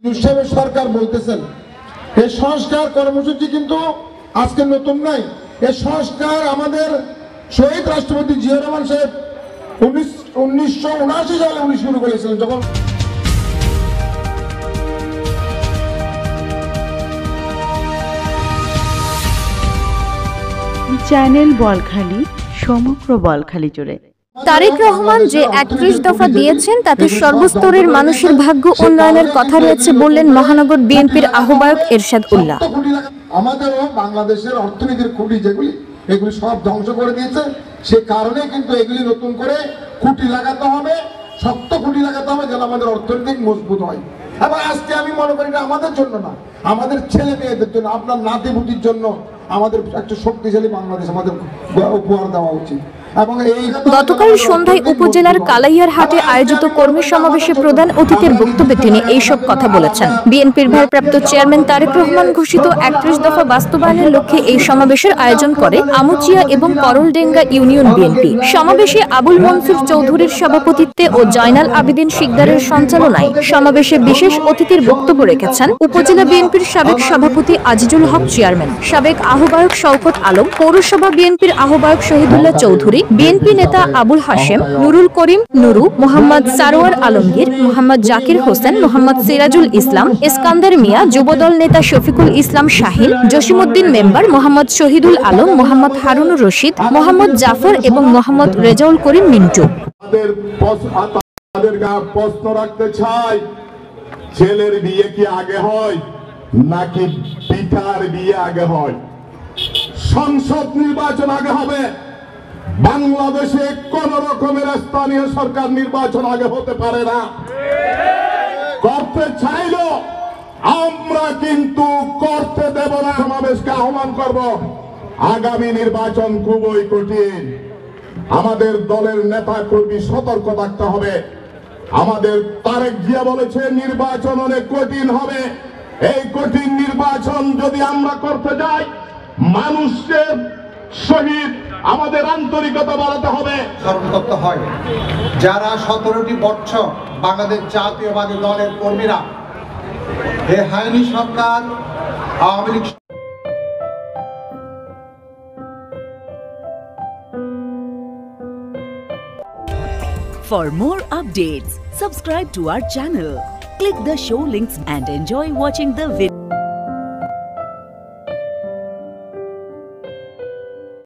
হিসেবে সরকার বলতেছেন এই সংস্কার কর্মসূচি কিন্তু আজকে নতুন নাই। এই সংস্কার আমাদের শহীদ রাষ্ট্রপতি জিয়া রহমান সাহেব 1979 সালে উনি শুরু করেছিলেন। যখন চ্যানেল বলখালি সমগ্র বলখালি জুড়ে। তারেক রহমান যে 31 দফা দিয়েছেন তাতে সর্বস্তরের মানুষের ভাগ্য উন্নয়নের কথা রয়েছে বললেন মহানগর বিএনপির আহ্বায়ক এরশাদ উল্লাহ। আমাদেরও বাংলাদেশের অর্থনীতির খুঁটি এগুলি সব ধ্বংস করে দিয়েছে। সে কারণে কিন্তু এগুলি নতুন করে খুঁটি লাগাতে হবে, শক্ত খুঁটি লাগাতে হবে যেন আমাদের অর্থনৈতিক মজবুত হয়। এবং আজকে আমি মনে করি না আমাদের জন্য না, আমাদের ছেলে মেয়েদের জন্য, আপনার নাতিপুতির জন্য আমাদের একটা শক্তিশালী বাংলাদেশ আমাদের উপহার দেওয়া উচিত। গতকাল সন্ধ্যায় উপজেলার কালাইয়ারহাটে আয়োজিত কর্মী সমাবেশে প্রধান অতিথির বক্তব্যে তিনি এইসব কথা বলেছেন। বিএনপির ভারপ্রাপ্ত চেয়ারম্যান তারেক রহমান ঘোষিত 31 দফা বাস্তবায়নের লক্ষ্যে এই সমাবেশের আয়োজন করে আমুচিয়া এবং করলডেঙ্গা ইউনিয়ন বিএনপি। সমাবেশে আবুল মনসুর চৌধুরীর সভাপতিত্বে ও জয়নাল আবেদিন শিকদারের সঞ্চালনায় সমাবেশে বিশেষ অতিথির বক্তব্য রেখেছেন উপজেলা বিএনপির সাবেক সভাপতি আজিজুল হক চেয়ারম্যান, সাবেক আহ্বায়ক শওকত আলম, পৌরসভা বিএনপির আহ্বায়ক শহীদুল্লাহ চৌধুরী, বিএনপি নেতা আবুল হাশেম, নুরুল করিম নুরু, মোহাম্মদ সারোয়ার আলমগীর, মোহাম্মদ জাকির হোসেন, মোহাম্মদ সিরাজুল ইসলাম, ইস্কান্দার মিয়া, যুবদল নেতা শফিকুল ইসলাম শাহিন, জসিমউদ্দিন মেম্বার, মোহাম্মদ শহীদুল আলম, মোহাম্মদ হারুনুর রশিদ, মোহাম্মদ জাফর এবং মোহাম্মদ রেজাউল করিম মিন্টু। প্রশ্ন রাখতে চাই, ছেলের বিয়ে কি আগে হয় নাকি পিতার বিয়ে আগে হয়? সংসদ নির্বাচন আগে হবে? বাংলাদেশে কোন রকমের স্থানীয় সরকার নির্বাচন আগে হতে পারে না। করতে চাইলো আমরা কিন্তু করতে দেব না। সমাবেশকে আহ্বান করব, আগামী নির্বাচন খুবই কঠিন। আমাদের দলের নেতা কর্মী সতর্ক থাকতে হবে। আমাদের তারেক জিয়া বলেছে নির্বাচন অনেক কঠিন হবে। এই কঠিন নির্বাচন যদি আমরা করতে যাই, মানুষের শহীদ আমাদের আন্তরিকতা বাড়াতে হবে, স্মরণ করতে হয়। যারা 17টি বছর বাংলাদেশ জাতীয়বাদী দলের কর্মীরা এই হায়নি সরকার Awami League. For more updates, subscribe to our channel, click the show links and enjoy watching the video.